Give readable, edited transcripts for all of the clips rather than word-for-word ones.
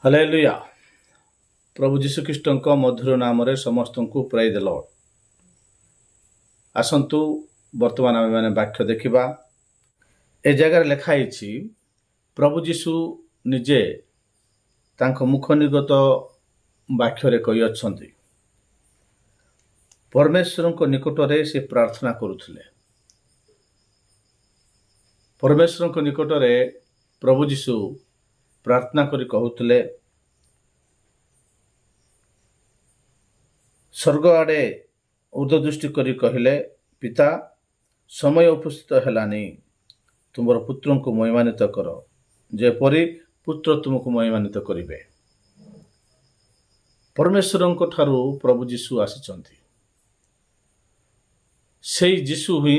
Hallelujah. ପ୍ରଭୁ ଯୀଶୁଖ୍ରୀଷ୍ଟଙ୍କ ମଧୁର ନାମରେ ସମସ୍ତଙ୍କୁ ପ୍ରେଜ୍ ଦ ଲର୍ଡ। ଆସନ୍ତୁ ବର୍ତ୍ତମାନ ଆମେମାନେ ବାକ୍ୟ ଦେଖିବା। ଏ ଜାଗାରେ ଲେଖା ହେଇଛି, ପ୍ରଭୁ ଯୀଶୁ ନିଜେ ତାଙ୍କ ମୁଖ ନିର୍ଗତ ବାକ୍ୟରେ କହିଅଛନ୍ତି, ପରମେଶ୍ୱରଙ୍କ ନିକଟରେ ସେ ପ୍ରାର୍ଥନା କରୁଥିଲେ। ପରମେଶ୍ୱରଙ୍କ ନିକଟରେ ପ୍ରଭୁ ଯୀଶୁ ପ୍ରାର୍ଥନା କରି କହୁଥିଲେ, ସ୍ୱର୍ଗ ଆଡ଼େ ଉର୍ଦ୍ଧ୍ୱଦୃଷ୍ଟି କରି କହିଲେ, ପିତା, ସମୟ ଉପସ୍ଥିତ ହେଲାନି, ତୁମର ପୁତ୍ରଙ୍କୁ ମହିମାନ୍ୱିତ କର, ଯେପରି ପୁତ୍ର ତୁମକୁ ମହିମାନ୍ୱିତ କରିବେ। ପରମେଶ୍ୱରଙ୍କ ଠାରୁ ପ୍ରଭୁ ଯୀଶୁ ଆସିଛନ୍ତି। ସେଇ ଯୀଶୁ ହିଁ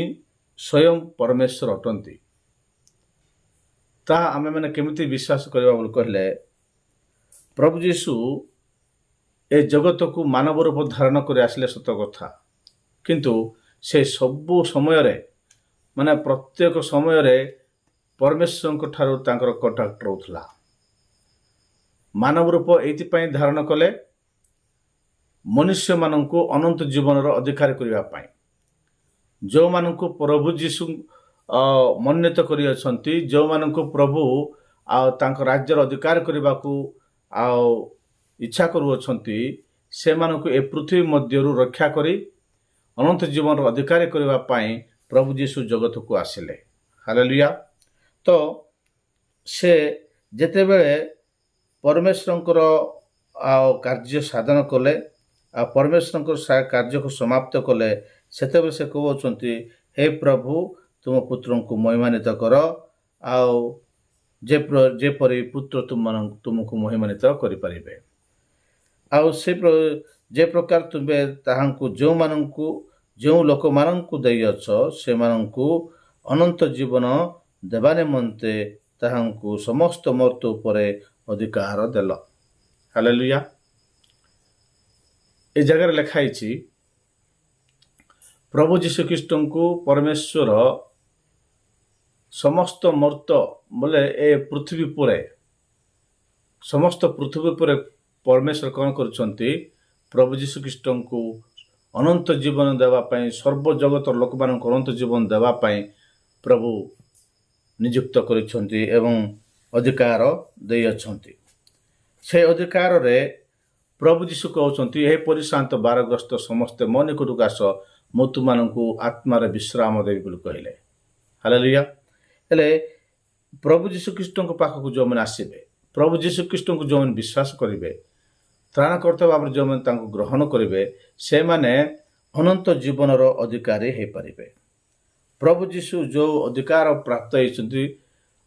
ସ୍ୱୟଂ ପରମେଶ୍ୱର ଅଟନ୍ତି। ତାହା ଆମେମାନେ କେମିତି ବିଶ୍ୱାସ କରିବା ବୋଲି କହିଲେ, ପ୍ରଭୁ ଯୀଶୁ ଏ ଜଗତକୁ ମାନବ ରୂପ ଧାରଣ କରି ଆସିଲେ ସତ କଥା, କିନ୍ତୁ ସେ ସବୁ ସମୟରେ ପ୍ରତ୍ୟେକ ସମୟରେ ପରମେଶ୍ୱରଙ୍କ ଠାରୁ ତାଙ୍କର କଣ୍ଟାକ୍ଟ ରହୁଥିଲା। ମାନବ ରୂପ ଏଇଥିପାଇଁ ଧାରଣ କଲେ, ମନୁଷ୍ୟମାନଙ୍କୁ ଅନନ୍ତ ଜୀବନର ଅଧିକାର କରିବା ପାଇଁ। ଯେଉଁମାନଙ୍କୁ ପ୍ରଭୁ ଯୀଶୁ ମନୋନୀତ କରିଅଛନ୍ତି, ଯେଉଁମାନଙ୍କୁ ପ୍ରଭୁ ତାଙ୍କ ରାଜ୍ୟର ଅଧିକାର କରିବାକୁ ଇଚ୍ଛା କରୁଅଛନ୍ତି, ସେମାନଙ୍କୁ ଏ ପୃଥିବୀ ମଧ୍ୟରୁ ରକ୍ଷା କରି ଅନନ୍ତ ଜୀବନର ଅଧିକାର କରିବା ପାଇଁ ପ୍ରଭୁ ଯୀଶୁ ଜଗତକୁ ଆସିଲେ। ହାଲେଲୁୟା। ତ ସେ ଯେତେବେଳେ ପରମେଶ୍ୱରଙ୍କର କାର୍ଯ୍ୟ ସାଧନ କଲେ, ପରମେଶ୍ୱରଙ୍କର କାର୍ଯ୍ୟକୁ ସମାପ୍ତ କଲେ, ସେତେବେଳେ ସେ କହୁଛନ୍ତି, ହେ ପ୍ରଭୁ, ତୁମ ପୁତ୍ରଙ୍କୁ ମହିମାନ୍ୱିତ କର, ଆଉ ଯେପରି ପୁତ୍ର ତୁମକୁ ମହିମାନ୍ୱିତ କରିପାରିବେ। ଆଉ ଯେ ପ୍ରକାର ତୁମେ ତାହାଙ୍କୁ ଯେଉଁ ଲୋକମାନଙ୍କୁ ଦେଇଅଛ, ସେମାନଙ୍କୁ ଅନନ୍ତ ଜୀବନ ଦେବା ନିମନ୍ତେ ତାହାଙ୍କୁ ସମସ୍ତ ମର୍ତ୍ତ୍ୟ ଉପରେ ଅଧିକାର ଦେଲ। ହାଲେଲୁୟା। ଏ ଜାଗାରେ ଲେଖା ହେଇଛି, ପ୍ରଭୁ ଯୀଶୁଖ୍ରୀଷ୍ଟଙ୍କୁ ପରମେଶ୍ୱର ସମସ୍ତ ମର୍ତ୍ତ୍ୟ ବୋଲେ ଏ ପୃଥିବୀ ଉପରେ ପରମେଶ୍ୱର କ'ଣ କରୁଛନ୍ତି? ପ୍ରଭୁ ଯୀଶୁଖ୍ରୀଷ୍ଟଙ୍କୁ ଅନନ୍ତ ଜୀବନ ଦେବା ପାଇଁ, ସର୍ବ ଜଗତର ଲୋକମାନଙ୍କୁ ଅନନ୍ତ ଜୀବନ ଦେବା ପାଇଁ ପ୍ରଭୁ ନିଯୁକ୍ତ କରିଛନ୍ତି ଏବଂ ଅଧିକାର ଦେଇଅଛନ୍ତି। ସେ ଅଧିକାରରେ ପ୍ରଭୁ ଯୀଶୁ କହୁଛନ୍ତି, ହେ ପରିଶାନ୍ତ ବାରଗ୍ରସ୍ତ ସମସ୍ତେ ମୋ ନିକଟକୁ ଆସ, ମୁଁ ତୁମମାନଙ୍କୁ ଆତ୍ମାରେ ବିଶ୍ରାମ ଦେବି ବୋଲି କହିଲେ। ହାଲେଲୁୟା। ହେଲେ ପ୍ରଭୁ ଯୀଶୁଖ୍ରୀଷ୍ଟଙ୍କ ପାଖକୁ ଯେଉଁମାନେ ଆସିବେ, ପ୍ରଭୁ ଯୀଶୁଖ୍ରୀଷ୍ଟଙ୍କୁ ଯେଉଁମାନେ ବିଶ୍ୱାସ କରିବେ, ତ୍ରାଣକର୍ତ୍ତା ଭାବରେ ଯେଉଁମାନେ ତାଙ୍କୁ ଗ୍ରହଣ କରିବେ, ସେମାନେ ଅନନ୍ତ ଜୀବନର ଅଧିକାରୀ ହେଇପାରିବେ। ପ୍ରଭୁ ଯୀଶୁ ଯେଉଁ ଅଧିକାର ପ୍ରାପ୍ତ ହେଇଛନ୍ତି,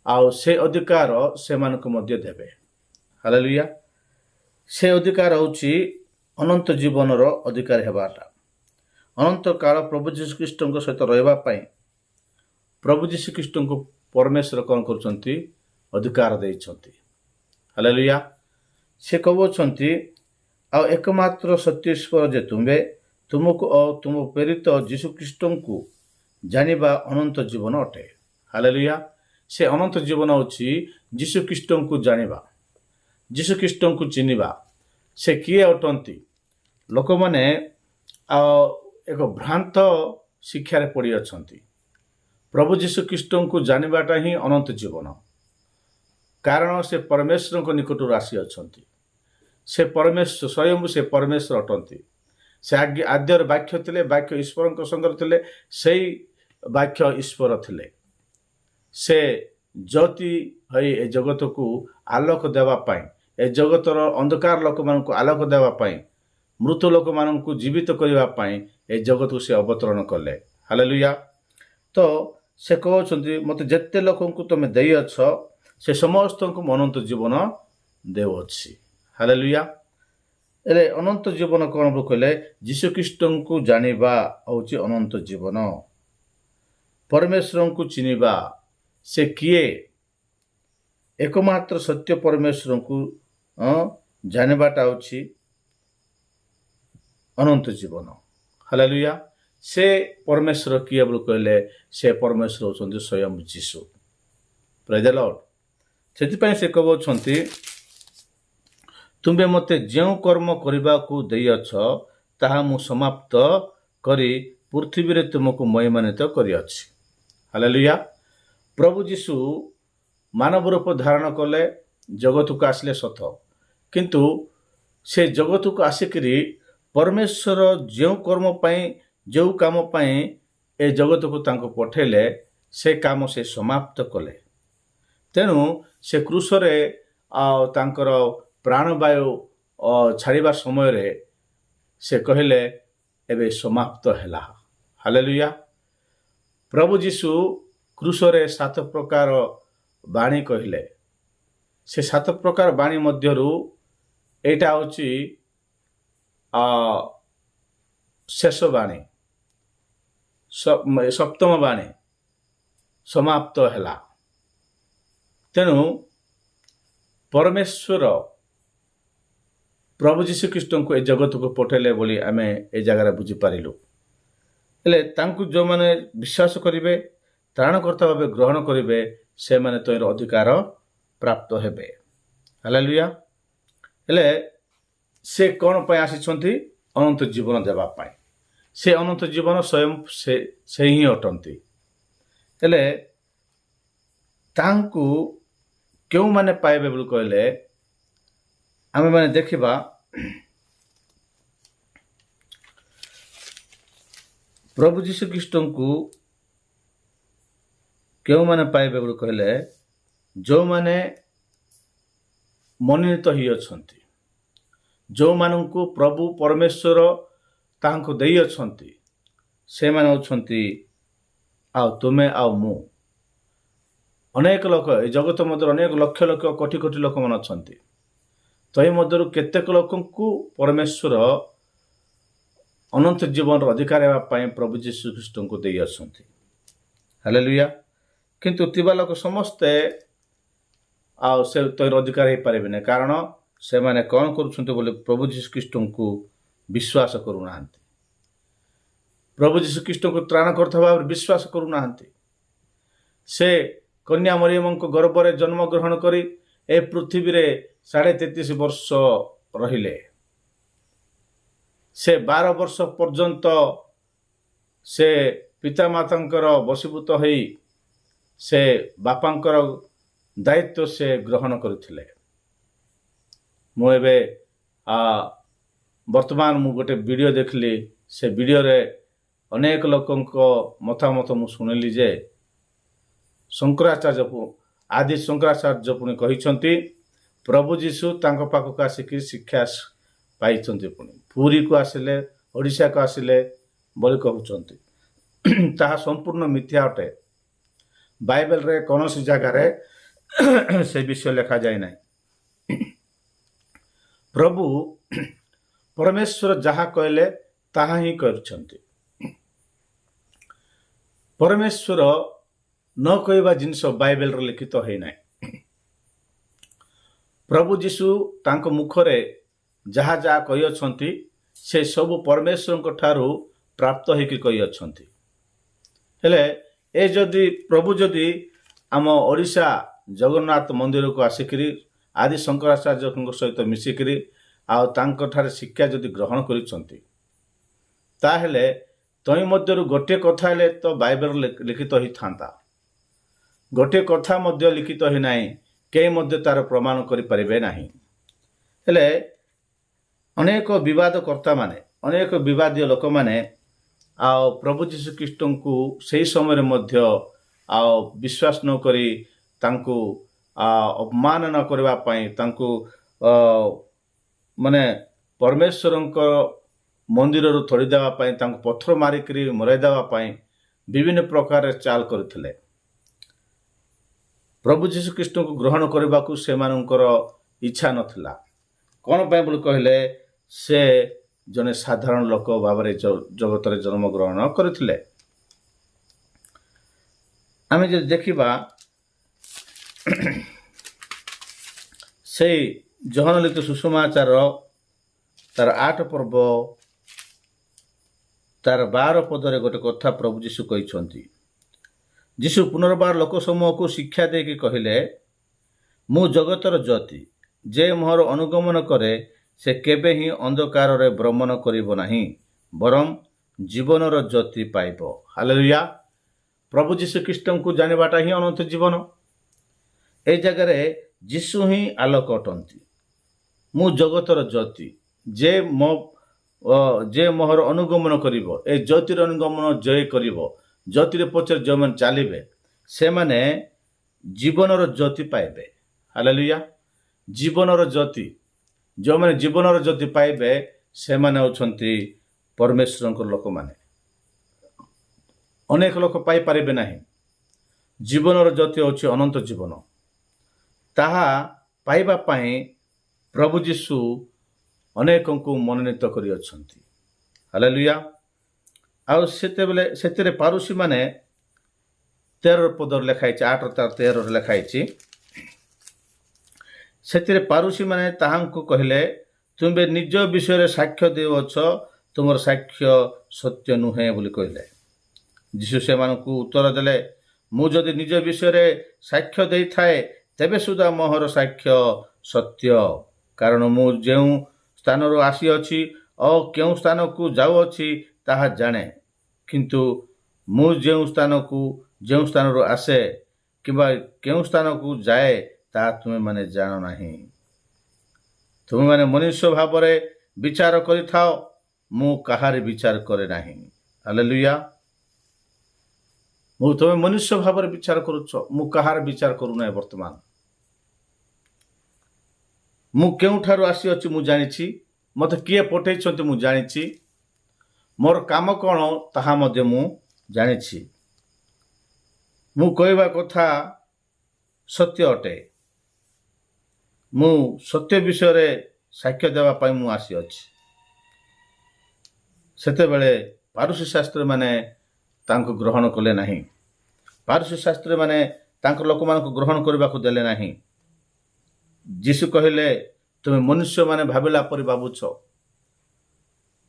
ଆଉ ସେ ଅଧିକାର ସେମାନଙ୍କୁ ମଧ୍ୟ ଦେବେ। ହାଲେଲୁୟା। ସେ ଅଧିକାର ହେଉଛି ଅନନ୍ତ ଜୀବନର ଅଧିକାର ହେବାଟା। ଅନନ୍ତ କାଳ ପ୍ରଭୁ ଯୀଶୁଖ୍ରୀଷ୍ଟଙ୍କ ସହିତ ରହିବା ପାଇଁ ପ୍ରଭୁ ଯୀଶୁଖ୍ରୀଷ୍ଟଙ୍କୁ ପରମେଶ୍ୱର କ'ଣ କରୁଛନ୍ତି? ଅଧିକାର ଦେଇଛନ୍ତି। ହାଲେଲୁୟା। ସେ କହୁଛନ୍ତି, ଆଉ ଏକମାତ୍ର ସତ୍ୟେଶ୍ୱର ଯେ ତୁମକୁ ଓ ତୁମ ପ୍ରେରିତ ଯୀଶୁଖ୍ରୀଷ୍ଟଙ୍କୁ ଜାଣିବା ଅନନ୍ତ ଜୀବନ ଅଟେ। ହାଲେଲୁୟା। ସେ ଅନନ୍ତ ଜୀବନ ହେଉଛି ଯୀଶୁଖ୍ରୀଷ୍ଟଙ୍କୁ ଜାଣିବା, ଯୀଶୁଖ୍ରୀଷ୍ଟଙ୍କୁ ଚିହ୍ନିବା। ସେ କିଏ ଅଟନ୍ତି? ଲୋକମାନେ ଏକ ଭ୍ରାନ୍ତ ଶିକ୍ଷାରେ ପଡ଼ିଅଛନ୍ତି। ପ୍ରଭୁ ଯୀଶୁଖ୍ରୀଷ୍ଟଙ୍କୁ ଜାଣିବାଟା ହିଁ ଅନନ୍ତ ଜୀବନ, କାରଣ ସେ ପରମେଶ୍ୱରଙ୍କ ନିକଟରୁ ଆସିଅଛନ୍ତି। ସେ ସ୍ୱୟଂ ସେ ପରମେଶ୍ୱର ଅଟନ୍ତି। ସେ ଆଦ୍ୟରେ ବାକ୍ୟ ଥିଲେ, ବାକ୍ୟ ଈଶ୍ୱରଙ୍କ ସଙ୍ଗରେ ଥିଲେ, ସେଇ ବାକ୍ୟ ଈଶ୍ୱର ଥିଲେ। ସେ ଜ୍ୟୋତି ହୋଇ ଏ ଜଗତକୁ ଆଲୋକ ଦେବା ପାଇଁ, ଏ ଜଗତର ଅନ୍ଧକାର ଲୋକମାନଙ୍କୁ ଆଲୋକ ଦେବା ପାଇଁ, ମୃତ ଲୋକମାନଙ୍କୁ ଜୀବିତ କରିବା ପାଇଁ ଏ ଜଗତକୁ ସେ ଅବତରଣ କଲେ। ହାଲେଲୁୟା। ତ ସେ କହୁଛନ୍ତି, ମୋତେ ଯେତେ ଲୋକଙ୍କୁ ତୁମେ ଦେଇଅଛ, ସେ ସମସ୍ତଙ୍କୁ ଅନନ୍ତ ଜୀବନ ଦେଉଅଛି। ହାଲେଲୁୟା। ହେଲେ ଅନନ୍ତ ଜୀବନ କ'ଣ ବୋଲି କହିଲେ, ଯୀଶୁଖ୍ରୀଷ୍ଟଙ୍କୁ ଜାଣିବା ହେଉଛି ଅନନ୍ତ ଜୀବନ। ପରମେଶ୍ୱରଙ୍କୁ ଚିହ୍ନିବା, ସେ କିଏ? ଏକମାତ୍ର ସତ୍ୟ ପରମେଶ୍ୱରଙ୍କୁ ଜାଣିବାଟା ହେଉଛି ଅନନ୍ତ ଜୀବନ। ହାଲେଲୁୟା। ସେ ପରମେଶ୍ୱର କିଏ ବୋଲି କହିଲେ, ସେ ପରମେଶ୍ୱର ହେଉଛନ୍ତି ସ୍ୱୟଂ ଯୀଶୁ। ପ୍ରେଜ୍ ଦ ଲର୍ଡ। ସେଥିପାଇଁ ସେ କହୁଛନ୍ତି, ତୁମେ ମୋତେ ଯେଉଁ କର୍ମ କରିବାକୁ ଦେଇଅଛ ତାହା ମୁଁ ସମାପ୍ତ କରି ପୃଥିବୀରେ ତୁମକୁ ମହିମାନ୍ୱିତ କରିଅଛି। ହାଲେଲୁୟା। ପ୍ରଭୁ ଯୀଶୁ ମାନବ ରୂପ ଧାରଣ କଲେ, ଜଗତକୁ ଆସିଲେ ସତ, କିନ୍ତୁ ସେ ଜଗତକୁ ଆସିକରି ପରମେଶ୍ୱର ଯେଉଁ କର୍ମ ପାଇଁ, ଯେଉଁ କାମ ପାଇଁ ଏ ଜଗତକୁ ତାଙ୍କୁ ପଠାଇଲେ, ସେ କାମ ସେ ସମାପ୍ତ କଲେ। ତେଣୁ ସେ କ୍ରୁଶରେ ତାଙ୍କର ପ୍ରାଣବାୟୁ ଛାଡ଼ିବା ସମୟରେ ସେ କହିଲେ, ଏବେ ସମାପ୍ତ ହେଲା। ହାଲେଲୁୟା। ପ୍ରଭୁ ଯୀଶୁ କ୍ରୁଶରେ 7 ପ୍ରକାର ବାଣୀ କହିଲେ। ସେ 7 ପ୍ରକାର ବାଣୀ ମଧ୍ୟରୁ ଏଇଟା ହେଉଛି ଶେଷ ବାଣୀ, ସପ୍ତମ ବାଣୀ, ସମାପ୍ତ ହେଲା। ତେଣୁ ପରମେଶ୍ୱର ପ୍ରଭୁ ଯୀଶୁ ଖ୍ରୀଷ୍ଟଙ୍କୁ ଏ ଜଗତକୁ ପଠାଇଲେ ବୋଲି ଆମେ ଏ ଜାଗାରେ ବୁଝିପାରିଲୁ। ହେଲେ ତାଙ୍କୁ ଯେଉଁମାନେ ବିଶ୍ୱାସ କରିବେ, ତ୍ରାଣକର୍ତ୍ତା ଭାବେ ଗ୍ରହଣ କରିବେ, ସେମାନେ ତହିଁର ଅଧିକାର ପ୍ରାପ୍ତ ହେବେ। ହାଲେଲୁୟା। ହେଲେ ସେ କ'ଣ ପାଇଁ ଆସିଛନ୍ତି? ଅନନ୍ତ ଜୀବନ ଦେବା ପାଇଁ। ସେ ଅନନ୍ତ ଜୀବନ ସ୍ୱୟଂ ସେ ହିଁ ଅଟନ୍ତି। ହେଲେ ତାଙ୍କୁ କେଉଁମାନେ ପାଇବେ ବୋଲି କହିଲେ, ଆମେମାନେ ଦେଖିବା ପ୍ରଭୁ ଯୀଶୁ ଖ୍ରୀଷ୍ଟଙ୍କୁ କେଉଁମାନେ ପାଇବେ ବୋଲି କହିଲେ, ଯେଉଁମାନେ ମନୋନୀତ ହୋଇଅଛନ୍ତି, ଯେଉଁମାନଙ୍କୁ ପ୍ରଭୁ ପରମେଶ୍ୱର ତାହାଙ୍କୁ ଦେଇଅଛନ୍ତି, ସେମାନେ ହେଉଛନ୍ତି ଆଉ ତୁମେ ଆଉ ମୁଁ। ଅନେକ ଲୋକ, ଏ ଜଗତ ମଧ୍ୟରେ ଅନେକ ଲକ୍ଷ ଲକ୍ଷ କୋଟି କୋଟି ଲୋକମାନେ ଅଛନ୍ତି। ତହିଁ ମଧ୍ୟରୁ କେତେକ ଲୋକଙ୍କୁ ପରମେଶ୍ୱର ଅନନ୍ତ ଜୀବନର ଅଧିକାର ହେବା ପାଇଁ ପ୍ରଭୁ ଯୀଶୁ ଖ୍ରୀଷ୍ଟଙ୍କୁ ଦେଇଅଛନ୍ତି। ହାଲେଲୁୟା। କିନ୍ତୁ ଥିବା ଲୋକ ସମସ୍ତେ ଆଉ ସେ ତହିଁର ଅଧିକାର ହେଇପାରିବେ ନାହିଁ, କାରଣ ସେମାନେ କ'ଣ କରୁଛନ୍ତି ବୋଲି ପ୍ରଭୁ ଯୀଶୁ ଖ୍ରୀଷ୍ଟଙ୍କୁ ବିଶ୍ୱାସ କରୁନାହାନ୍ତି। ପ୍ରଭୁ ଯୀଶୁ ଖ୍ରୀଷ୍ଟଙ୍କୁ ତ୍ରାଣକର୍ତ୍ତା ଭାବରେ ବିଶ୍ୱାସ କରୁନାହାନ୍ତି। ସେ କନ୍ୟା ମରିୟମଙ୍କ ଗର୍ଭରେ ଜନ୍ମଗ୍ରହଣ କରି ଏ ପୃଥିବୀରେ 33.5 ବର୍ଷ ରହିଲେ। ସେ 12 ବର୍ଷ ପର୍ଯ୍ୟନ୍ତ ସେ ପିତାମାତାଙ୍କର ବଶୀଭୂତ ହୋଇ ସେ ବାପାଙ୍କର ଦାୟିତ୍ୱ ସେ ଗ୍ରହଣ କରିଥିଲେ। ମୁଁ ଏବେ ବର୍ତ୍ତମାନ ମୁଁ ଗୋଟେ ଭିଡ଼ିଓ ଦେଖିଲି। ସେ ଭିଡ଼ିଓରେ ଅନେକ ଲୋକଙ୍କ ମତାମତ ମୁଁ ଶୁଣିଲି ଯେ ଆଦି ଶଙ୍କରାଚାର୍ଯ୍ୟ ପୁଣି କହିଛନ୍ତି ପ୍ରଭୁ ଯୀଶୁ ତାଙ୍କ ପାଖକୁ ଆସିକି ଶିକ୍ଷା ପାଇଛନ୍ତି, ପୁଣି ପୁରୀକୁ ଆସିଲେ, ଓଡ଼ିଶାକୁ ଆସିଲେ ବୋଲି କହୁଛନ୍ତି। ତାହା ସମ୍ପୂର୍ଣ୍ଣ ମିଥ୍ୟା ଅଟେ। ବାଇବେଲରେ କୌଣସି ଜାଗାରେ ସେ ବିଷୟ ଲେଖାଯାଇ ନାହିଁ। ପ୍ରଭୁ ପରମେଶ୍ୱର ଯାହା କହିଲେ ତାହା ହିଁ କରିଛନ୍ତି। ପରମେଶ୍ୱର ନ କହିବା ଜିନିଷ ବାଇବେଲରେ ଲିଖିତ ହୋଇନାହିଁ। ପ୍ରଭୁ ଯୀଶୁ ତାଙ୍କ ମୁଖରେ ଯାହା ଯାହା କହିଅଛନ୍ତି, ସେ ସବୁ ପରମେଶ୍ୱରଙ୍କ ଠାରୁ ପ୍ରାପ୍ତ ହୋଇକି କହିଅଛନ୍ତି। ହେଲେ ପ୍ରଭୁ ଯଦି ଆମ ଓଡ଼ିଶା ଜଗନ୍ନାଥ ମନ୍ଦିରକୁ ଆସିକରି ଆଦି ଶଙ୍କରାଚାର୍ଯ୍ୟଙ୍କ ସହିତ ମିଶିକରି ଆଉ ତାଙ୍କଠାରେ ଶିକ୍ଷା ଯଦି ଗ୍ରହଣ କରିଛନ୍ତି, ତାହେଲେ ତହିଁ ମଧ୍ୟରୁ ଗୋଟିଏ କଥା ହେଲେ ତ ବାଇବେଲ ଲିଖିତ ହୋଇଥାନ୍ତା। ଗୋଟିଏ କଥା ମଧ୍ୟ ଲିଖିତ ହୋଇନାହିଁ, କେହି ମଧ୍ୟ ତାର ପ୍ରମାଣ କରିପାରିବେ ନାହିଁ। ହେଲେ ଅନେକ ବିବାଦକର୍ତ୍ତାମାନେ, ଅନେକ ବିବାଦୀୟ ଲୋକମାନେ ଆଉ ପ୍ରଭୁ ଯୀଶୁ ଖ୍ରୀଷ୍ଟଙ୍କୁ ସେହି ସମୟରେ ମଧ୍ୟ ଆଉ ବିଶ୍ୱାସ ନ କରି ତାଙ୍କୁ ଅପମାନନା କରିବା ପାଇଁ, ତାଙ୍କୁ ପରମେଶ୍ୱରଙ୍କ ମନ୍ଦିରରୁ ଥୋଡ଼ି ଦେବା ପାଇଁ, ତାଙ୍କୁ ପଥର ମାରିକରି ମରାଇ ଦେବା ପାଇଁ ବିଭିନ୍ନ ପ୍ରକାର ଚାଲ କରିଥିଲେ। ପ୍ରଭୁ ଯୀଶୁ ଖ୍ରୀଷ୍ଟଙ୍କୁ ଗ୍ରହଣ କରିବାକୁ ସେମାନଙ୍କର ଇଚ୍ଛା ନଥିଲା। କ'ଣ ପାଇଁ ବୋଲି କହିଲେ, ସେ ଜଣେ ସାଧାରଣ ଲୋକ ଭାବରେ ଜଗତରେ ଜନ୍ମଗ୍ରହଣ କରିଥିଲେ। ଆମେ ଯଦି ଦେଖିବା ସେଇ ଯୋହାନ ଲିଖିତ ସୁସମାଚାର ତାର 8 ପର୍ବ ତାର 12 ପଦରେ ଗୋଟେ କଥା ପ୍ରଭୁ ଯୀଶୁ କହିଛନ୍ତି। ଯୀଶୁ ପୁନର୍ବାର ଲୋକ ସମୂହକୁ ଶିକ୍ଷା ଦେଇକି କହିଲେ, ମୁଁ ଜଗତର ଜ୍ୟୋତି, ଯେ ମୋହର ଅନୁଗମନ କରେ ସେ କେବେ ହିଁ ଅନ୍ଧକାରରେ ଭ୍ରମଣ କରିବ ନାହିଁ, ବରଂ ଜୀବନର ଜ୍ୟୋତି ପାଇବ। ହାଲେଲୁୟା। ପ୍ରଭୁ ଯୀଶୁଖ୍ରୀଷ୍ଟଙ୍କୁ ଜାଣିବାଟା ହିଁ ଅନନ୍ତ ଜୀବନ। এই ଜାଗାରେ ଯୀଶୁ ହିଁ ଆଲୋକ ଅଟନ୍ତି। ମୁଁ ଜଗତର ଜ୍ୟୋତି। ଯେ ମୋହର ଅନୁଗମନ କରିବ, ଏ ଜ୍ୟୋତିର ଅନୁଗମନ ଜୟ କରିବ, ଜ୍ୟୋତିର ପଛରେ ଯେଉଁମାନେ ଚାଲିବେ ସେମାନେ ଜୀବନର ଜ୍ୟୋତି ପାଇବେ। ହାଲେଲୁୟା। ଜୀବନର ଜ୍ୟୋତି, ଯେଉଁମାନେ ଜୀବନର ଜ୍ୟୋତି ପାଇବେ ସେମାନେ ହେଉଛନ୍ତି ପରମେଶ୍ୱରଙ୍କର ଲୋକମାନେ। ଅନେକ ଲୋକ ପାଇପାରିବେ ନାହିଁ। ଜୀବନର ଜ୍ୟୋତି ହେଉଛି ଅନନ୍ତ ଜୀବନ। ତାହା ପାଇବା ପାଇଁ ପ୍ରଭୁ ଯୀଶୁ ଅନେକଙ୍କୁ ମନୋନୀତ କରିଅଛନ୍ତି। ହାଲେଲୁୟା। ଆଉ ସେତେବେଳେ ସେଥିରେ ପାରୁସୀମାନେ 13 ପଦରେ ଲେଖା ହେଇଛି, 8-13 ଲେଖା ହେଇଛି। ସେଥିରେ ପାରୁସୀମାନେ ତାହାଙ୍କୁ କହିଲେ, ତୁମେ ନିଜ ବିଷୟରେ ସାକ୍ଷ୍ୟ ଦେଉଅଛ, ତୁମର ସାକ୍ଷ୍ୟ ସତ୍ୟ ନୁହେଁ ବୋଲି କହିଲେ। ଯୀଶୁ ସେମାନଙ୍କୁ ଉତ୍ତର ଦେଲେ, ମୁଁ ଯଦି ନିଜ ବିଷୟରେ ସାକ୍ଷ୍ୟ ଦେଇଥାଏ ତେବେ ସୁଦ୍ଧା ମୋହର ସାକ୍ଷ୍ୟ ସତ୍ୟ, କାରଣ ମୁଁ ଯେଉଁ ସ୍ଥାନରୁ ଆସିଅଛି ଓ କେଉଁ ସ୍ଥାନକୁ ଯାଉଅଛି ତାହା ଜାଣେ। କିନ୍ତୁ ମୁଁ ଯେଉଁ ସ୍ଥାନରୁ ଆସେ କିମ୍ବା କେଉଁ ସ୍ଥାନକୁ ଯାଏ ତାହା ତୁମେମାନେ ଜାଣ ନାହିଁ। ତୁମେମାନେ ମନୁଷ୍ୟ ଭାବରେ ବିଚାର କରିଥାଅ, ମୁଁ କାହାରି ବିଚାର କରେ ନାହିଁ। ହାଲେଲୁୟା। ତୁମେ ମନୁଷ୍ୟ ଭାବରେ ବିଚାର କରୁଛ, ମୁଁ କାହାର ବିଚାର କରୁନାହିଁ। ବର୍ତ୍ତମାନ ମୁଁ କେଉଁଠାରୁ ଆସିଅଛି ମୁଁ ଜାଣିଛି, ମୋତେ କିଏ ପଠେଇଛନ୍ତି ମୁଁ ଜାଣିଛି, ମୋର କାମ କ'ଣ ତାହା ମଧ୍ୟ ମୁଁ ଜାଣିଛି। ମୁଁ କହିବା କଥା ସତ୍ୟ ଅଟେ। ମୁଁ ସତ୍ୟ ବିଷୟରେ ସାକ୍ଷ୍ୟ ଦେବା ପାଇଁ ମୁଁ ଆସିଅଛି। ସେତେବେଳେ ପାରୁସୀ ଶାସ୍ତ୍ରୀମାନେ ତାଙ୍କୁ ଗ୍ରହଣ କଲେ ନାହିଁ। ପାରୁସୀ ଶାସ୍ତ୍ରୀମାନେ ତାଙ୍କ ଲୋକମାନଙ୍କୁ ଗ୍ରହଣ କରିବାକୁ ଦେଲେ ନାହିଁ। ଯୀଶୁ କହିଲେ, ତୁମେ ମନୁଷ୍ୟମାନେ ଭାବିଲା ପରି ଭାବୁଛ,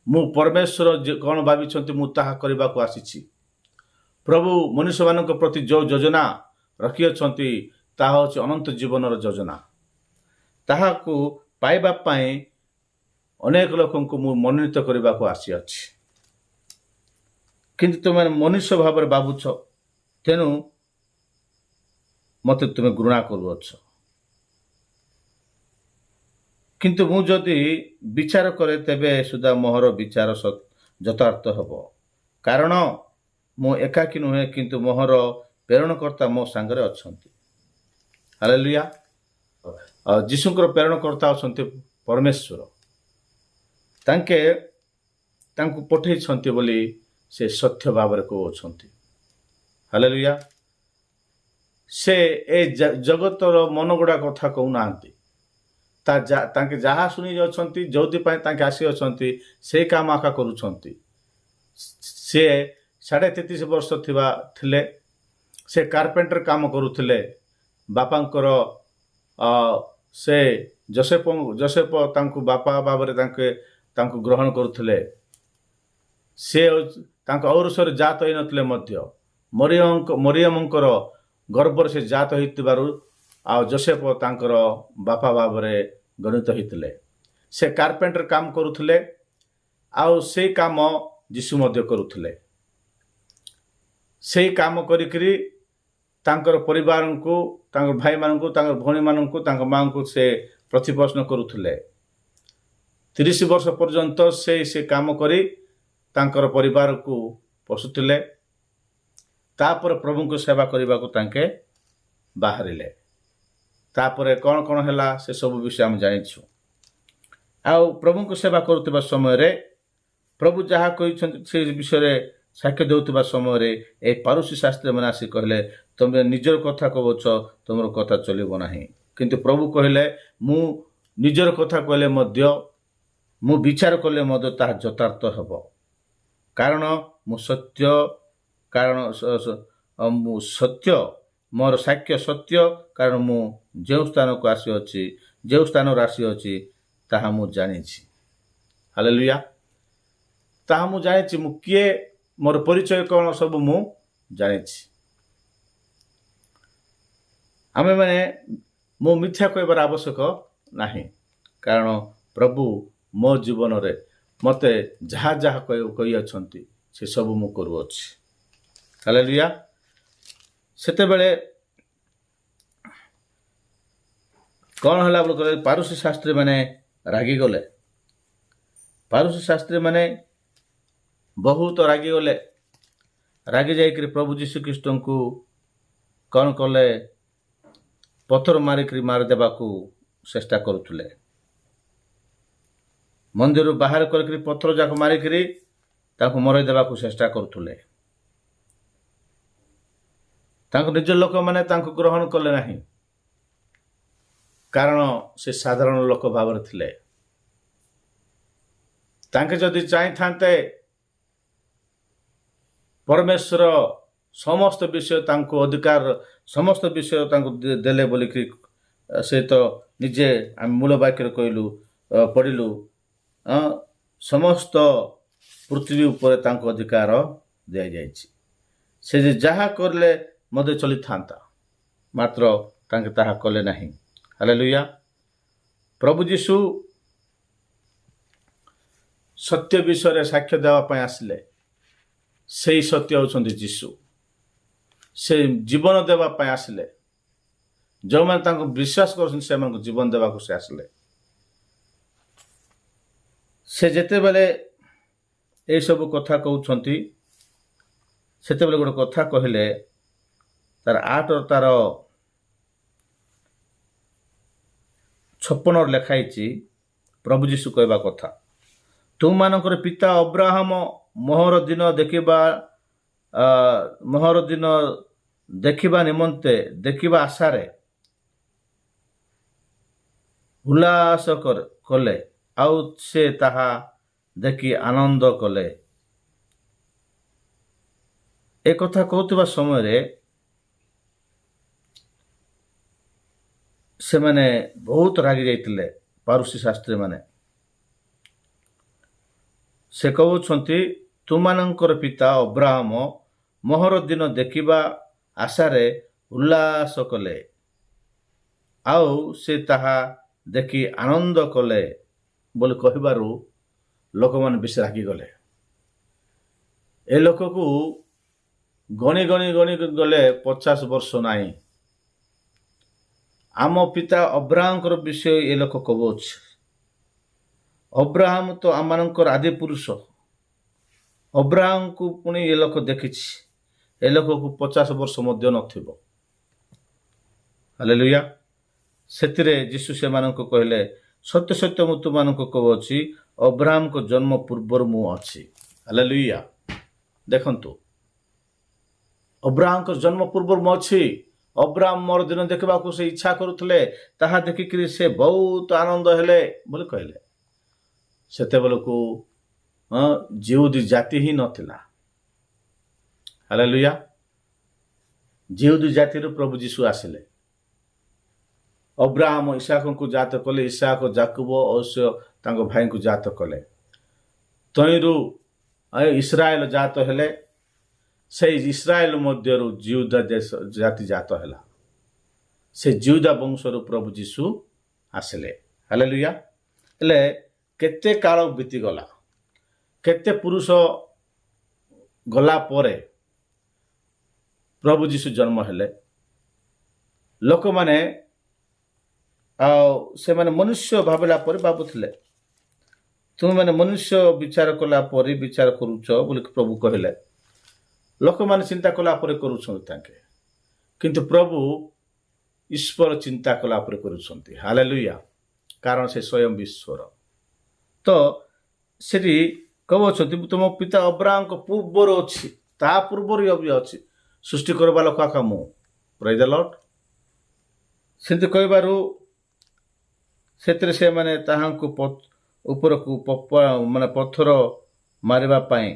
ମୁଁ ପରମେଶ୍ୱର କ'ଣ ଭାବିଛନ୍ତି ମୁଁ ତାହା କରିବାକୁ ଆସିଛି। ପ୍ରଭୁ ମନୁଷ୍ୟମାନଙ୍କ ପ୍ରତି ଯେଉଁ ଯୋଜନା ରଖିଅଛନ୍ତି ତାହା ହେଉଛି ଅନନ୍ତ ଜୀବନର ଯୋଜନା। ତାହାକୁ ପାଇବା ପାଇଁ ଅନେକ ଲୋକଙ୍କୁ ମୁଁ ମନୋନୀତ କରିବାକୁ ଆସିଅଛି। କିନ୍ତୁ ତୁମେ ମନୁଷ୍ୟ ଭାବରେ ଭାବୁଛ, ତେଣୁ ମୋତେ ତୁମେ ଘୃଣା କରୁଅଛ। କିନ୍ତୁ ମୁଁ ଯଦି ବିଚାର କରେ ତେବେ ସୁଦ୍ଧା ମୋହର ବିଚାର ଯଥାର୍ଥ ହେବ, କାରଣ ମୁଁ ଏକାକୀ ନୁହେଁ, କିନ୍ତୁ ମୋହର ପ୍ରେରଣକର୍ତ୍ତା ମୋ ସାଙ୍ଗରେ ଅଛନ୍ତି। ହାଲେଲୁୟା। ଯୀଶୁଙ୍କର ପ୍ରେରଣକର୍ତ୍ତା ଅଛନ୍ତି ପରମେଶ୍ୱର। ତାଙ୍କୁ ପଠେଇଛନ୍ତି ବୋଲି ସେ ସତ୍ୟ ଭାବରେ କହୁଅଛନ୍ତି। ହାଲେଲୁୟା। ସେ ଏ ଜଗତର ମନଗଢ଼ା କଥା କହୁନାହାନ୍ତି। ତାଙ୍କେ ଯାହା ଶୁଣି ଯାଉଛନ୍ତି, ଯେଉଁଥିପାଇଁ ତାଙ୍କେ ଆସିଅଛନ୍ତି ସେଇ କାମ ଆକା କରୁଛନ୍ତି। ସେ 33.5 ବର୍ଷ ଥିଲେ। ସେ କାର୍ପେଣ୍ଟର କାମ କରୁଥିଲେ। ବାପାଙ୍କର ସେ ଯୋସେଫ ତାଙ୍କୁ ବାପା ଭାବରେ ତାଙ୍କୁ ଗ୍ରହଣ କରୁଥିଲେ। ସେ ତାଙ୍କ ଔରସରେ ଜାତ ହୋଇନଥିଲେ ମଧ୍ୟ ମରିୟମଙ୍କର ଗର୍ଭରେ ସେ ଜାତ ହୋଇଥିବାରୁ ଆଉ ଯୋସେଫ ତାଙ୍କର ବାପା ଭାବରେ ଗଣିତ ହୋଇଥିଲେ। ସେ କାର୍ପେଣ୍ଟର କାମ କରୁଥିଲେ, ଆଉ ସେଇ କାମ ଯୀଶୁ ମଧ୍ୟ କରୁଥିଲେ। ସେଇ କାମ କରିକିରି ତାଙ୍କର ପରିବାରଙ୍କୁ, ତାଙ୍କର ଭାଇମାନଙ୍କୁ, ତାଙ୍କର ଭଉଣୀମାନଙ୍କୁ, ତାଙ୍କ ମାଆଙ୍କୁ ସେ ପ୍ରତିପୋଷଣ କରୁଥିଲେ। 30 ବର୍ଷ ପର୍ଯ୍ୟନ୍ତ ସେ କାମ କରି ତାଙ୍କର ପରିବାରକୁ ପୋଷୁଥିଲେ। ତାପରେ ପ୍ରଭୁଙ୍କୁ ସେବା କରିବାକୁ ତାଙ୍କେ ବାହାରିଲେ। ତାପରେ କ'ଣ କ'ଣ ହେଲା ସେ ସବୁ ବିଷୟ ଆମେ ଜାଣିଛୁ। ଆଉ ପ୍ରଭୁଙ୍କୁ ସେବା କରୁଥିବା ସମୟରେ ପ୍ରଭୁ ଯାହା କହିଛନ୍ତି ସେ ବିଷୟରେ ସାକ୍ଷ୍ୟ ଦେଉଥିବା ସମୟରେ ଏ ପାରୁସୀ ଶାସ୍ତ୍ରୀମାନେ ଆସି କହିଲେ, ତୁମେ ନିଜର କଥା କହୁଛ, ତୁମର କଥା ଚଲିବ ନାହିଁ। କିନ୍ତୁ ପ୍ରଭୁ କହିଲେ, ମୁଁ ନିଜର କଥା କହିଲେ ମଧ୍ୟ, ମୁଁ ବିଚାର କଲେ ମଧ୍ୟ ତାହା ଯଥାର୍ଥ ହେବ, କାରଣ ମୁଁ ସତ୍ୟ, ମୋର ସାକ୍ଷ୍ୟ ସତ୍ୟ, କାରଣ ମୁଁ ଯେଉଁ ସ୍ଥାନରୁ ଆସିଅଛି ତାହା ମୁଁ ଜାଣିଛି। ହାଲେଲୁୟା। ତାହା ମୁଁ ଜାଣିଛି, ମୁଁ କିଏ, ମୋର ପରିଚୟ କ'ଣ ସବୁ ମୁଁ ଜାଣିଛି। ଆମେମାନେ ମୁଁ ମିଥ୍ୟା କହିବାର ଆବଶ୍ୟକ ନାହିଁ, କାରଣ ପ୍ରଭୁ ମୋ ଜୀବନରେ ମୋତେ ଯାହା ଯାହା କହିଅଛନ୍ତି ସେସବୁ ମୁଁ କରୁଅଛି। ହାଲେଲୁୟା। ସେତେବେଳେ କ'ଣ ହେଲା ବୋଲି କହିଲେ, ପାରୁସୀ ଶାସ୍ତ୍ରୀମାନେ ରାଗିଗଲେ। ପାରୁସୀ ଶାସ୍ତ୍ରୀମାନେ ବହୁତ ରାଗିଗଲେ। ରାଗି ଯାଇକରି ପ୍ରଭୁ ଯୀଶୁଖ୍ରୀଷ୍ଟଙ୍କୁ କ'ଣ କଲେ, ପଥର ମାରିକରି ମାରିଦେବାକୁ ଚେଷ୍ଟା କରୁଥିଲେ। ମନ୍ଦିରରୁ ବାହାର କରିକରି ପଥର ଯାକ ମାରିକରି ତାଙ୍କୁ ମରାଇ ଦେବାକୁ ଚେଷ୍ଟା କରୁଥିଲେ। ତାଙ୍କ ନିଜ ଲୋକମାନେ ତାଙ୍କୁ ଗ୍ରହଣ କଲେ ନାହିଁ, କାରଣ ସେ ସାଧାରଣ ଲୋକ ଭାବରେ ଥିଲେ। ତାଙ୍କେ ଯଦି ଚାହିଁଥାନ୍ତେ ପରମେଶ୍ୱର ସମସ୍ତ ବିଷୟ ତାଙ୍କୁ ଅଧିକାର, ସମସ୍ତ ବିଷୟ ତାଙ୍କୁ ଦେଲେ ବୋଲିକି ସେ ତ ନିଜେ ଆମେ ମୂଳ ବାକ୍ୟରେ ପଢ଼ିଲୁ ସମସ୍ତ ପୃଥିବୀ ଉପରେ ତାଙ୍କୁ ଅଧିକାର ଦିଆଯାଇଛି। ସେ ଯେ ଯାହା କରିଲେ ମଧ୍ୟ ଚଳିଥାନ୍ତା, ମାତ୍ର ତାଙ୍କେ ତାହା କଲେ ନାହିଁ। ହାଲେଲୁୟା। ପ୍ରଭୁ ଯୀଶୁ ସତ୍ୟ ବିଷୟରେ ସାକ୍ଷ୍ୟ ଦେବା ପାଇଁ ଆସିଲେ। ସେଇ ସତ୍ୟ ହେଉଛନ୍ତି ଯୀଶୁ। ସେ ଜୀବନ ଦେବା ପାଇଁ ଆସିଲେ। ଯେଉଁମାନେ ତାଙ୍କୁ ବିଶ୍ୱାସ କରୁଛନ୍ତି ସେମାନଙ୍କୁ ଜୀବନ ଦେବାକୁ ସେ ଆସିଲେ। ସେ ଯେତେବେଳେ ଏଇସବୁ କଥା କହୁଛନ୍ତି, ସେତେବେଳେ ଗୋଟେ କଥା କହିଲେ, ତାର 8:56 ଲେଖା ହେଇଛି। ପ୍ରଭୁ ଯୀଶୁ କହିବା କଥା, ତୁମମାନଙ୍କର ପିତା ଅବ୍ରାହମ ମୋହର ଦିନ ଦେଖିବା ନିମନ୍ତେ ଦେଖିବା ଆଶାରେ ଉଲ୍ଲାସ କଲେ, ଆଉ ସେ ତାହା ଦେଖି ଆନନ୍ଦ କଲେ। ଏ କଥା କହୁଥିବା ସମୟରେ ସେମାନେ ବହୁତ ରାଗି ଯାଇଥିଲେ, ପାରୁସୀ ଶାସ୍ତ୍ରୀମାନେ। ସେ କହୁଛନ୍ତି, ତୁମମାନଙ୍କର ପିତା ଅବ୍ରାହମ ମୋହର ଦିନ ଦେଖିବା ଆଶାରେ ଉଲ୍ଲାସ କଲେ, ଆଉ ସେ ତାହା ଦେଖି ଆନନ୍ଦ କଲେ ବୋଲି କହିବାରୁ ଲୋକମାନେ ବେଶୀ ରାଗିଗଲେ। ଏ ଲୋକକୁ ଗଣି ଗଲେ 50 ବର୍ଷ ନାହିଁ। ଆମ ପିତା ଅବ୍ରାହମଙ୍କର ବିଷୟ ଏ ଲୋକ କହୁଅଛି। ଅବ୍ରାହମ ତ ଆମମାନଙ୍କର ଆଦି ପୁରୁଷ। ଅବ୍ରାହମକୁ ପୁଣି ଏ ଲୋକ ଦେଖିଛି। ଏ ଲୋକକୁ 50 ବର୍ଷ ମଧ୍ୟ ନଥିବ। ହାଲେଲୁୟା। ସେଥିରେ ଯୀଶୁ ସେମାନଙ୍କୁ କହିଲେ, ସତ୍ୟ ସତ୍ୟ ମୁଁ ତୁମମାନଙ୍କୁ କହୁଅଛି, ଅବ୍ରାହମଙ୍କ ଜନ୍ମ ପୂର୍ବରୁ ମୁଁ ଅଛି। ହାଲେଲୁୟା। ଦେଖନ୍ତୁ, ଅବ୍ରାହମଙ୍କ ଜନ୍ମ ପୂର୍ବରୁ ମୁଁ ଅଛି। ଅବ୍ରାହମ ମୋର ଦିନ ଦେଖିବାକୁ ସେ ଇଚ୍ଛା କରୁଥିଲେ, ତାହା ଦେଖିକରି ସେ ବହୁତ ଆନନ୍ଦ ହେଲେ ବୋଲି କହିଲେ। ସେତେବେଳକୁ ଯିହୁଦୀ ଜାତି ହିଁ ନଥିଲା। ହାଲେଲୁୟା। ଯିହୁଦୀ ଜାତିରୁ ପ୍ରଭୁ ଯୀଶୁ ଆସିଲେ। ଅବ୍ରାହମ ଇସାକଙ୍କୁ ଜାତ କଲେ, ଇସାକ ଯାକୁବ ଓ ତାଙ୍କ ଭାଇଙ୍କୁ ଜାତ କଲେ। ତହିଁରୁ ଇସ୍ରାଏଲ ଜାତ ହେଲେ। ସେଇ ଇସ୍ରାଏଲ ମଧ୍ୟରୁ ଜିହୁଦା ଜାତି ଜାତ ହେଲା। ସେ ଜିହୁଦା ବଂଶରୁ ପ୍ରଭୁ ଯୀଶୁ ଆସିଲେ। ହାଲେଲୁୟା। ହେଲେ କେତେ କାଳ ବିତିଗଲା, କେତେ ପୁରୁଷ ଗଲା ପରେ ପ୍ରଭୁ ଯୀଶୁ ଜନ୍ମ ହେଲେ। ଲୋକମାନେ ସେମାନେ ମନୁଷ୍ୟ ଭାବିଲା ପରେ ଭାବୁଥିଲେ, ତୁମେମାନେ ମନୁଷ୍ୟ ବିଚାର କଲା ପରେ ବିଚାର କରୁଛ ବୋଲି ପ୍ରଭୁ କହିଲେ। ଲୋକମାନେ ଚିନ୍ତା କଲା ପରେ କରୁଛନ୍ତି ତାଙ୍କେ, କିନ୍ତୁ ପ୍ରଭୁ ଈଶ୍ୱର ଚିନ୍ତା କଲା ପରେ କରୁଛନ୍ତି। ହାଲେଲୁୟା। କାରଣ ସେ ସ୍ୱୟଂ ଈଶ୍ୱର। ତ ସେଠି କହୁଛନ୍ତି, ତୁମ ପିତା ଅବ୍ରାହମଙ୍କ ପୂର୍ବରୁ ଅଛି, ତା ପୂର୍ବରୁ ବି ଅଛି। ସୃଷ୍ଟି କରିବା ଲୋକ ଆକା ମୁଁ। ପ୍ରେଜ୍ ଦ ଲର୍ଡ। ସେମିତି କହିବାରୁ ସେଥିରେ ସେମାନେ ତାହାଙ୍କୁ ଉପରକୁ ପଥର ମାରିବା ପାଇଁ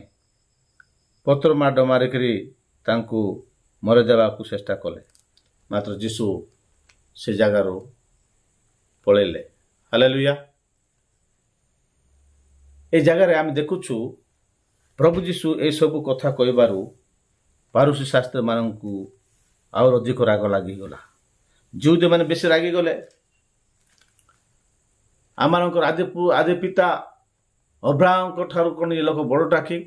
ପଥର ମାଡ଼ ମାରିକରି ତାଙ୍କୁ ମରିଦେବାକୁ ଚେଷ୍ଟା କଲେ, ମାତ୍ର ଯୀଶୁ ସେ ଜାଗାରୁ ପଳେଇଲେ। ହାଲେଲୁୟା। ଏ ଜାଗାରେ ଆମେ ଦେଖୁଛୁ ପ୍ରଭୁ ଯୀଶୁ ଏସବୁ କଥା କହିବାରୁ ପାରୁସୀ ଶାସ୍ତ୍ରୀମାନଙ୍କୁ ଆହୁରି ଅଧିକ ରାଗ ଲାଗିଗଲା। ଜିହୁଦୀମାନେ ବେଶୀ ରାଗିଗଲେ। आमर आदि पिता अब्राहम ठारू कौन ये लोक बड़टा कि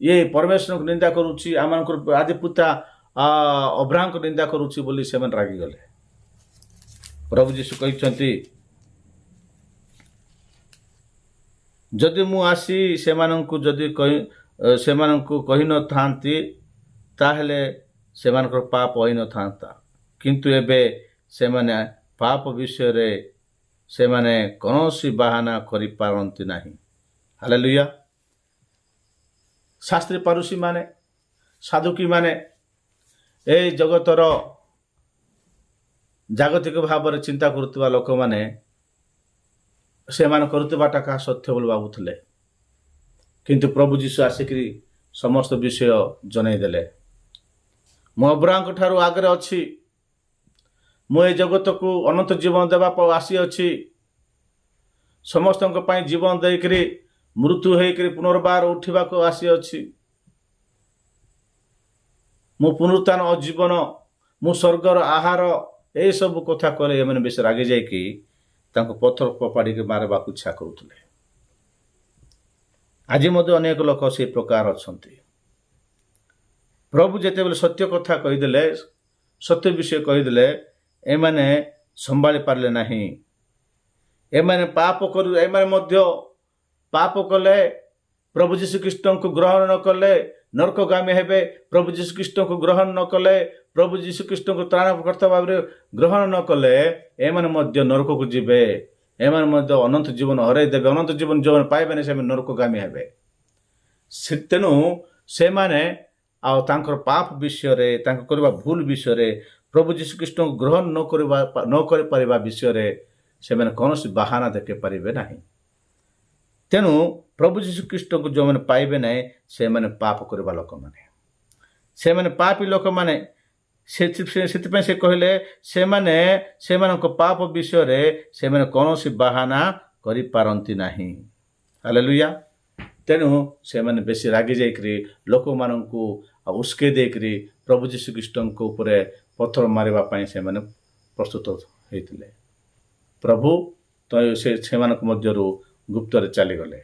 ये परमेश्वर को निंदा करुच्ची आम आदि पिता अब्राहम को निंदा करुच्ची बोली से रागिगले। प्रभु यीशु कहते जदि मु आसी से कही न थांती ताहले सेमानकर पाप होई न थांता किंतु एबे सेमाने पाप विषय रे सेमाने कौनसी बाहाना करि पारंती नाही। हालेलुया। शास्त्री परुषी माने साधुकी माने ए जगतर जागतिक भाव में चिंता करुवा लोक माने सेमान करुवाटा का सत्य बोल भावुले किंतु प्रभु जीशु आसिकी समस्त विषय जनईदेले। मु अब्राहम ठारू आगे अच्छी मु ए जगत को अनंत जीवन देवा आसी अच्छी समस्त जीवन देकरी मृत्यु होकर पुनर्बार उठा को आसी अच्छी मु पुनरुत्थान अजीवन मु स्वर्गर आहार ये सब कथा कले ये बेस रागी जाकि पत्थर कपाड़ी के मारवा इच्छा करुले। आज अनेक लोक से प्रकार अच्छा प्रभु जिते बेले सत्य कथा कहीदेले सत्य विषय कहीदेले एमाने संभाली पारले नहीं। एमाने पाप कर पाप कले प्रभु जीशु कृष्ण को ग्रहण न कले नरकगामी हेबे। प्रभु जीशु कृष्ण को ग्रहण न कले प्रभु जीशु कृष्ण को त्राणकर्ता भाव ग्रहण न कले एमाने मध्य नरक को जीवे। एमाने मध्य अनंत जीवन हरई देवे। अनंत जीवन जो पाइबे से नरकगामी हेबे। तेणु से माने आउ तांकर पाप विषय रे तांकर करबा भूल विषय रे प्रभु जीशु कृष्ण को ग्रहण न कर पारिबा विषय रे से माने कौनसी बहाना देखे पारिबे नहीं। तेणु प्रभु जीशु कृष्ण को जो मैंने पाइबे नहीं से माने पाप करबा लोक माने से माने पापी लोक माने से कहले से माने पाप विषय रे से माने कौनसी बहाना करि पारंती नहीं। हालेलुया। तेणु से माने बेसी रागी जाइकरी लोक माननकु उस्के देकरी प्रभु जीशु कृष्ण को ऊपर पत्थर मारिबा पई से माने प्रस्तुत होइतिले। प्रभु तो से मानक मध्यरु गुप्त रे चली गले।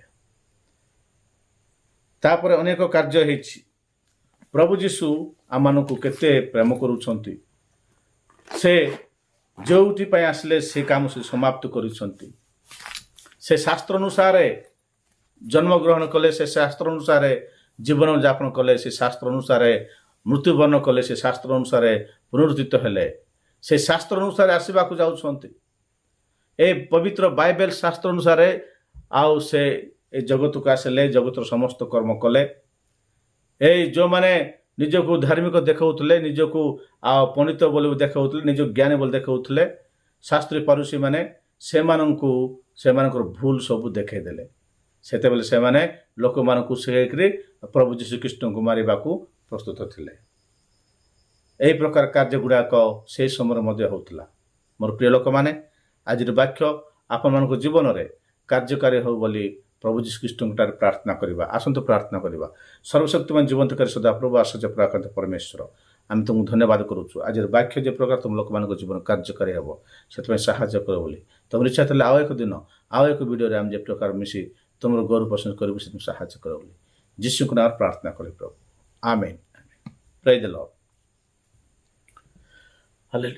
तापर अनेक कार्य हेछि। प्रभु जीशु आमानकु केते प्रेम करूछंती से जोउटी पई आसले से काम से समाप्त करूछंती। से शास्त्र अनुसार जन्म ग्रहण कले से शास्त्र अनुसार जीवन यापन कले से शास्त्र अनुसार मृत्युवर्ण कले से शास्त्र अनुसार पुनरुत्थित हेले से शास्त्र अनुसार आसवा को जाउछंती। ए पवित्र बाइबल शास्त्र अनुसार आउ से ए जगत को आसले जगतर समस्त कर्म कले। ए जो माने निजको धार्मिक देखाउतले निजको पंडित बोली देखाउतले निज ज्ञानी बोली देखाउतले शास्त्री परुषी माने सेमानंकु सेमानकर भूल सब देखे देले। सेते बेले से माने लोक मानकु सेकरी प्रभु जीशु कृष्ण को मारिबा को प्रस्तुत थिले। एही प्रकार कार्य गुड़ाक से समय मध्य होउतला। मोर प्रिय लोक माने आज वाक्य आपण मानक जीवन रे कार्यकारी हो बोली प्रभु जीशु कृष्ण प्रार्थना करवा। आसंत प्रार्थना करवा। सर्वशक्तिमान जीवंतकारी सदा प्रभु आश्चर्य प्राकृत परमेश्वर आम तुमको धन्यवाद करुचु। आज वाक्य जे प्रकार तुम लोक मान जीवन कार्यकारी हे से साहाय्य कर बोली तुम इच्छा थे आउ एक दिन आउ एक वीडियो आम जे प्रकार मिसी तुम गौरव प्रशंसा करूँ से साहाय्य कर बोली जीशु को नाम प्रार्थना करी प्रभु। Amen. Praise the lord. Hallelujah.